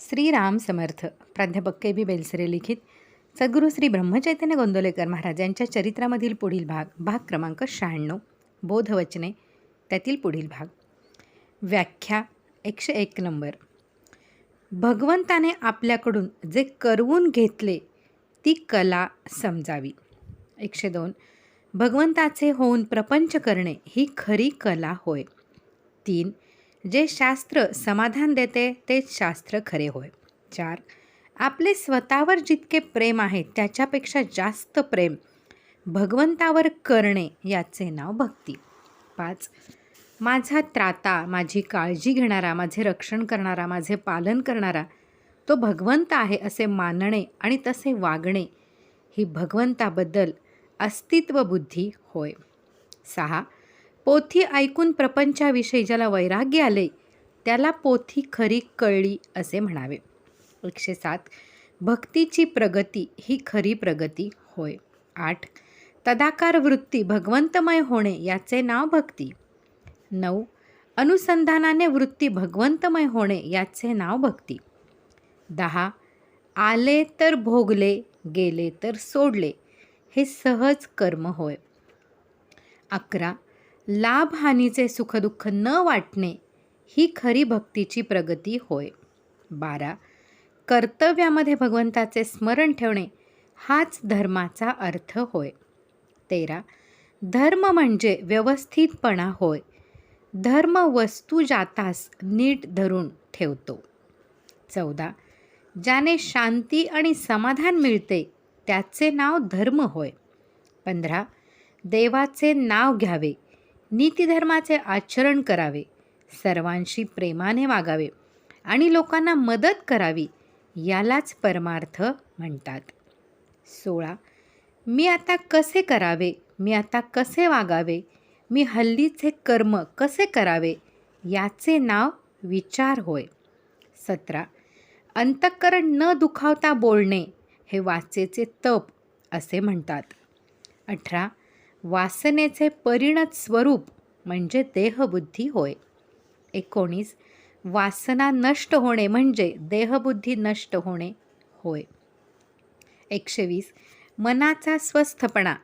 श्रीराम समर्थ. प्राध्यापक के बी बेलसरे लिखित सद्गुरू श्री ब्रह्मचैतन्य गोंदवलेकर महाराज यांच्या चरित्रामधील पुढील भाग क्रमांक 96 बोधवचने, त्यातील पुढील भाग. व्याख्या 101 नंबर. भगवंताने आपल्याकडून जे करवून घेतले ती कला समजावी. 102. भगवंताचे होऊन प्रपंच करणे ही खरी कला होय. 3. जे शास्त्र समाधान देते तेच शास्त्र खरे होय. 4. आपले स्वतःवर जितके प्रेम आहे त्याच्यापेक्षा जास्त प्रेम भगवंतावर करणे याचे नाव भक्ती. 5. माझा त्राता, माझी काळजी घेणारा, माझे रक्षण करणारा, माझे पालन करणारा तो भगवंत आहे असे मानणे आणि तसे वागणे ही भगवंताबद्दल अस्तित्व बुद्धी होय. 6. पोथी ऐकून प्रपंचाविषयी ज्याला वैराग्य आले त्याला पोथी खरी कळली असे म्हणावे. 107. भक्तीची प्रगती ही खरी प्रगती होय. 8. तदाकार वृत्ती भगवंतमय होणे याचे नाव भक्ती. 9. अनुसंधानाने वृत्ती भगवंतमय होणे याचे नाव भक्ती. 10. आले तर भोगले, गेले तर सोडले हे सहज कर्म होय. 11. लाभ हानीचे सुखदुःख न वाटणे ही खरी भक्तीची प्रगती होय. 12. कर्तव्यामध्ये भगवंताचे स्मरण ठेवणे हाच धर्माचा अर्थ होय. 13. धर्म म्हणजे व्यवस्थितपणा होय. धर्म वस्तू जातास नीट धरून ठेवतो. 14. ज्याने शांती आणि समाधान मिळते त्याचे नाव धर्म होय. 15. देवाचे नाव घ्यावे, नीतिधर्माचे आचरण करावे, सर्वांशी प्रेमाने वागावे आणि लोकांना मदत करावी यालाच परमार्थ म्हणतात. 16. मी आता कसे करावे, मी आता कसे वागावे, मी हल्लीचे कर्म कसे करावे याचे नाव विचार होय. 17. अंतःकरण न दुखावता बोलणे हे वाचेचे तप असे म्हणतात. 18. वासनेचे परिणत स्वरूप म्हणजे देहबुद्धी होय. 19. वासना नष्ट होणे म्हणजे देहबुद्धी नष्ट होणे होय. 120. मनाचा स्वस्थपणा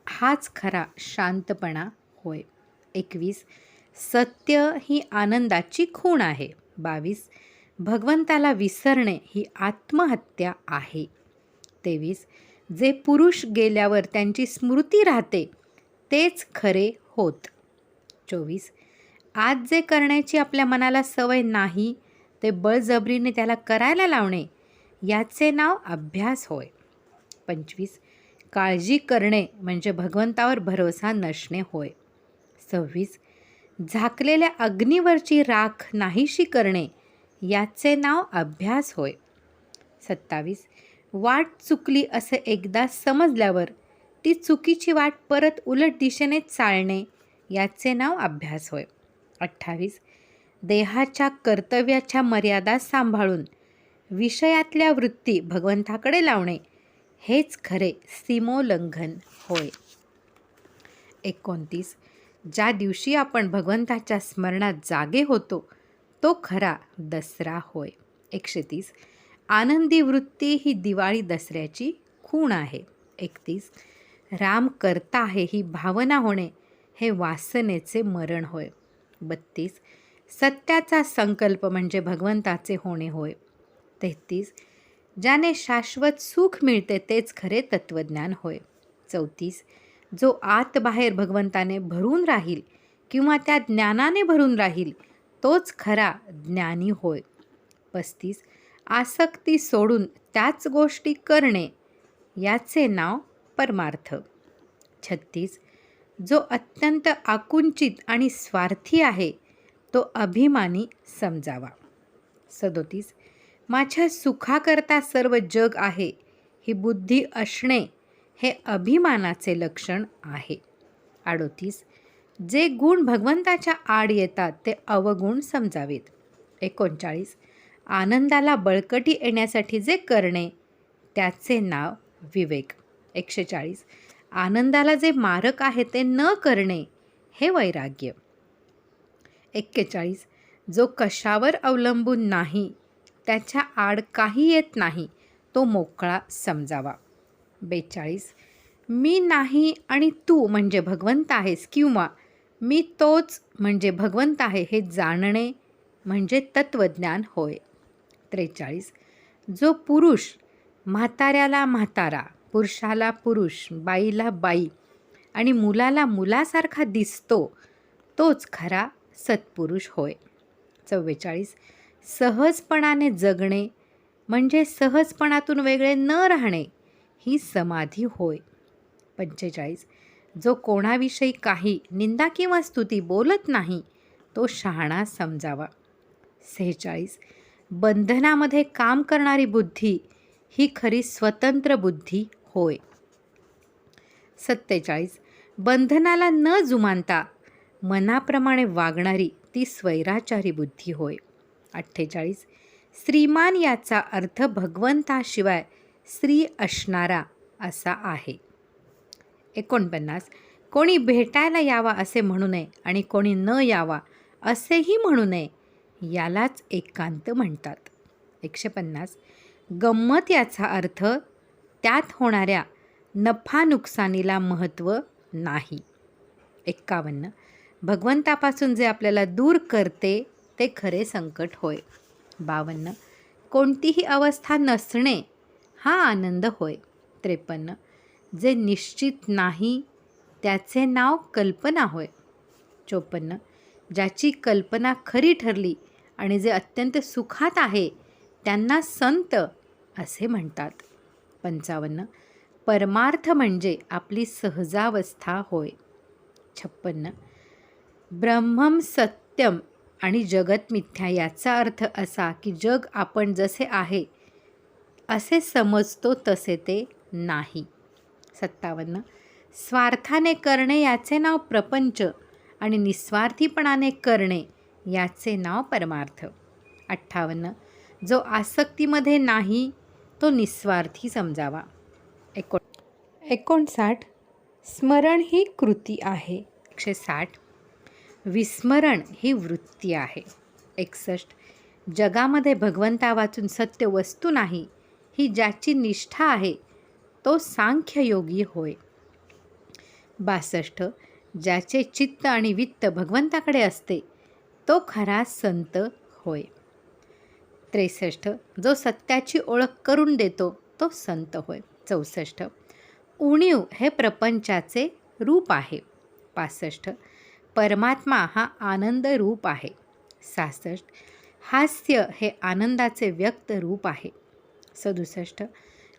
हाच खरा शांतपणा होय. 21. सत्य ही आनंदाची खूण आहे. 22. भगवंताला विसरणे ही आत्महत्या आहे. 23. जे पुरुष गेल्यावर त्यांची स्मृती राहते तेच खरे होत. 24. आज जे करण्याची आपल्या मनाला सवय नाही ते बळजबरीने त्याला करायला लावणे याचे नाव अभ्यास होय. 25. काळजी करणे म्हणजे भगवंतावर भरोसा नसणे होय. 26. झाकलेल्या अग्नीवरची राख नाहीशी करणे याचे नाव अभ्यास होय. 27. वाट चुकली असे एकदा समजल्यावर ती चुकीची वाट परत उलट दिशेने चालणे याचे नाव अभ्यास होय. 28. देहाच्या कर्तव्याच्या मर्यादा सांभाळून विषयातल्या वृत्ती भगवंताकडे लावणे हेच खरे सीमोल्लंघन होय. 29. ज्या दिवशी आपण भगवंताच्या स्मरणात जागे होतो तो खरा दसरा होय. 130. आनंदी वृत्ती ही दिवाळी दसऱ्याची खूण आहे. 31. राम करता आहे ही भावना होणे हे वासनेचे मरण होय. 32. सत्याचा संकल्प म्हणजे भगवंताचे होणे होय. 33. ज्याने शाश्वत सुख मिळते तेच खरे तत्त्वज्ञान होय. 34. जो आत बाहेर भगवंताने भरून राहील किंवा त्या ज्ञानाने भरून राहील तोच खरा ज्ञानी होय. 35. आसक्ती सोडून त्याच गोष्टी करणे याचे नाव परमार्थ. 36. जो अत्यंत आकुंचित आणि स्वार्थी आहे तो अभिमानी समजावा. 37. माझ्या सुखाकरता सर्व जग आहे ही बुद्धी असणे हे अभिमानाचे लक्षण आहे. 38. जे गुण भगवंताच्या आड येतात ते अवगुण समजावेत. 39. आनंदाला बळकटी येण्यासाठी जे करणे त्याचे नाव विवेक. 140. आनंदाला जे मारक आहे ते न करणे हे वैराग्य. 41. जो कशावर अवलंबून नाही त्याच्या आड काही येत नाही, तो मोकळा समजावा. 42. मी नाही आणि तू म्हणजे भगवंत आहेस किंवा मी तोच म्हणजे भगवंत आहे हे जाणणे म्हणजे तत्त्वज्ञान होय. 43. जो पुरुष म्हाताऱ्याला म्हातारा, पुरुषाला पुरुष, बाईला बाई आणि मुलाला मुलासारखा दिसतो, तोच खरा सत्पुरुष होय. 44. सहजपणाने जगणे म्हणजे सहजपणातून वेगळे न राहणे ही समाधी होय. 45. जो कोणाविषयी काही निंदा किंवा स्तुती बोलत नाही, तो शहाणा समजावा. 46. बंधनामध्ये काम करणारी बुद्धी ही खरी स्वतंत्र बुद्धी होय. 47. बंधनाला न जुमानता मनाप्रमाणे वागणारी ती स्वैराचारी बुद्धी होय. 48. श्रीमान याचा अर्थ भगवंताशिवाय स्त्री असणारा असा आहे. 49. कोणी भेटायला यावा असे म्हणू नये आणि कोणी न यावा असेही म्हणू नये, यालाच एकांत म्हणतात. 150. गंमत याचा अर्थ त्यात होणाऱ्या नफा नुकसानीला महत्त्व नाही. 51. भगवंतापासून जे आपल्याला दूर करते ते खरे संकट होय. 52. कोणतीही अवस्था नसणे हा आनंद होय. 53. जे निश्चित नाही त्याचे नाव कल्पना होय. 54. ज्याची कल्पना खरी ठरली आणि जे अत्यंत सुखात आहे त्यांना संत असे म्हणतात. 55. परमार्थ म्हणजे आपली सहजावस्था होय. 56. ब्रह्मम सत्यम आणि जगत मिथ्या याचा अर्थ असा की जग आपण जसे आहे असे समजतो तसे ते नाही. 57. स्वार्थाने करणे याचे नाव प्रपंच आणि निस्वार्थीपणाने करणे याचे नाव परमार्थ. 58. जो आसक्तीमध्ये नाही तो निस्वार्थी समजावा. 59. स्मरण ही कृती आहे. 160. विस्मरण ही वृत्ती आहे. 61. जगामध्ये भगवंता वाचून सत्य वस्तू नाही ही ज्याची निष्ठा आहे तो सांख्ययोगी होय. 62. ज्याचे चित्त आणि वित्त भगवंताकडे असते तो खरा संत होय. 63. जो सत्याची ओळख करून देतो तो संत होय. 64. उणीव हे प्रपंचाचे रूप आहे. 65. परमात्मा हा आनंद रूप आहे. 66. हास्य हे आनंदाचे व्यक्त रूप आहे. 67.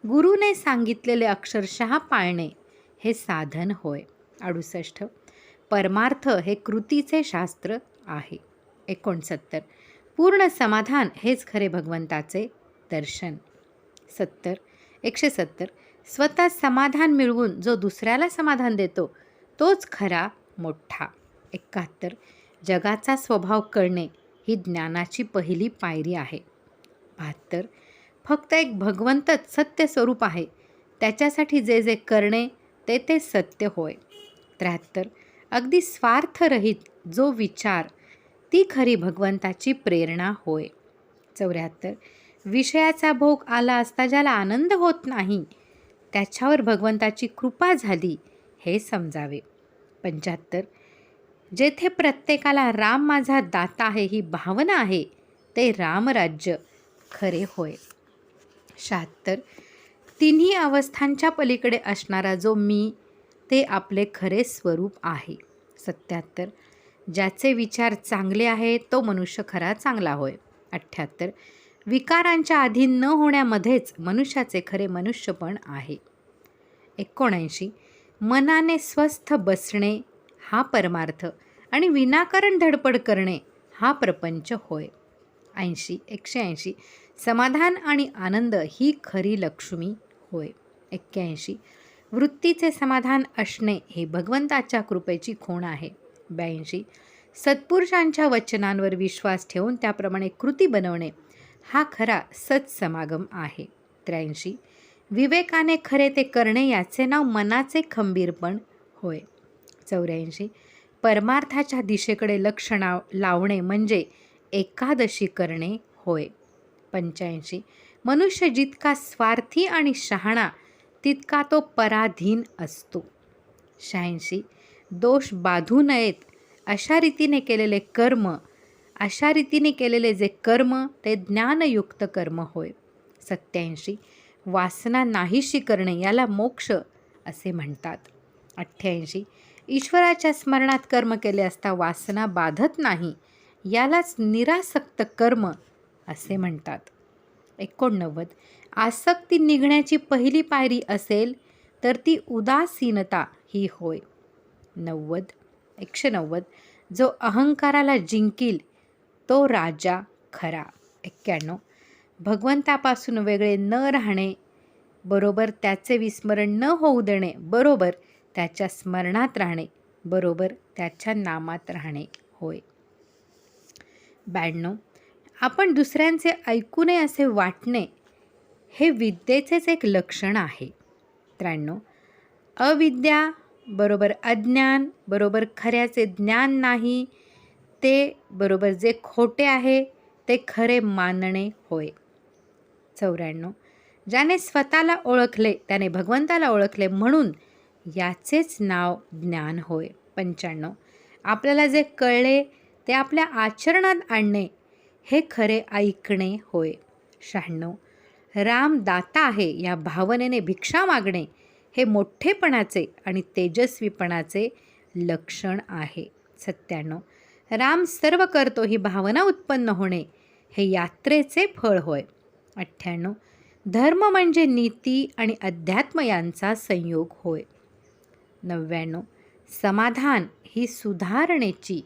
गुरुने सांगितलेले अक्षरशः पाळणे हे साधन होय. 68. परमार्थ हे कृतीचे शास्त्र आहे. 69. पूर्ण समाधान हेच खरे भगवंताचे दर्शन. 70. 170. स्वतः समाधान मिळवून जो दुसऱ्याला समाधान देतो तोच खरा मोठा. 71. जगाचा स्वभाव कळणे ही ज्ञानाची पहिली पायरी आहे. 72. फक्त एक भगवंतच सत्य स्वरूप आहे, त्याच्यासाठी जे जे करणे ते ते सत्य होय. 73. अगदी स्वार्थरहित जो विचार ती खरी भगवंताची प्रेरणा होय. 74. विषयाचा भोग आला असता ज्याला आनंद होत नाही त्याच्यावर भगवंताची कृपा झाली हे समजावे. 75. जेथे प्रत्येकाला राम माझा दाता आहे ही भावना आहे ते रामराज्य खरे होय. 76. तिन्ही अवस्थांच्या पलीकडे असणारा जो मी ते आपले खरे स्वरूप आहे. 77. ज्याचे विचार चांगले आहे तो मनुष्य खरा चांगला होय. 78. विकारांच्या अधीन न होण्यामध्येच मनुष्याचे खरे मनुष्यपण आहे. 79. मनाने स्वस्थ बसणे हा परमार्थ आणि विनाकारण धडपड करणे हा प्रपंच होय. 80. 180. समाधान आणि आनंद ही खरी लक्ष्मी होय. 81. वृत्तीचे समाधान असणे हे भगवंताच्या कृपेची खूण आहे. 82. सत्पुरुषांच्या वचनांवर विश्वास ठेवून त्याप्रमाणे कृती बनवणे हा खरा सत्समागम आहे. 83. विवेकाने खरे ते करणे याचे नाव मनाचे खंबीरपण होय. 84. परमार्थाच्या दिशेकडे लक्ष लावणे म्हणजे एकादशी करणे होय. 85. मनुष्य जितका स्वार्थी आणि शहाणा तितका तो पराधीन असतो. 86. दोष बाधू नयेत अशा रीतीने केलेले जे कर्म ते ज्ञानयुक्त कर्म होय. 87. वासना नाहीशी करणे याला मोक्ष असे म्हणतात. 88. ईश्वराच्या स्मरणात कर्म केले असता वासना बाधत नाही यालाच निरासक्त कर्म असे म्हणतात. 89. आसक्ती निघण्याची पहिली पायरी असेल तर ती उदासीनता ही होय. 190. जो अहंकाराला जिंकील तो राजा खरा. 91. भगवंतापासून वेगळे न राहणे बरोबर त्याचे विस्मरण न होऊ देणे बरोबर त्याच्या स्मरणात राहणे बरोबर त्याच्या नामात राहणे होय. 92. आपण दुसऱ्यांचे ऐकू नये असे वाटणे हे विद्येचेच एक लक्षण आहे. 93. अविद्या बरोबर अज्ञान बरोबर खऱ्याचे ज्ञान नाही ते बरोबर जे खोटे आहे ते खरे मानणे होय. 94. ज्याने स्वतःला ओळखले त्याने भगवंताला ओळखले म्हणून याचेच नाव ज्ञान होय. 95. आपल्याला जे कळले ते आपल्या आचरणात आणणे हे खरे ऐकणे होय. 96. राम दाता आहे या भावनेने भिक्षा मागणे हे मोठेपणाचे आणि तेजस्वीपणाचे लक्षण आहे. 97. राम सर्व करतो ही भावना उत्पन्न होणे हे यात्रेचे फळ होय. 98. धर्म म्हणजे नीती आणि अध्यात्म यांचा संयोग होय. 99. समाधान ही सुधारणेची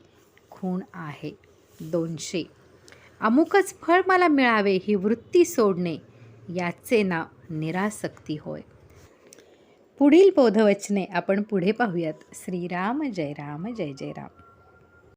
खूण आहे. 200. अमुकच फळ मला मिळावे ही वृत्ती सोडणे याचे नाव निरासक्ती होय. पुढील बोधवचने आपण पुढे पाहूयात. श्रीराम जय राम जय जय राम.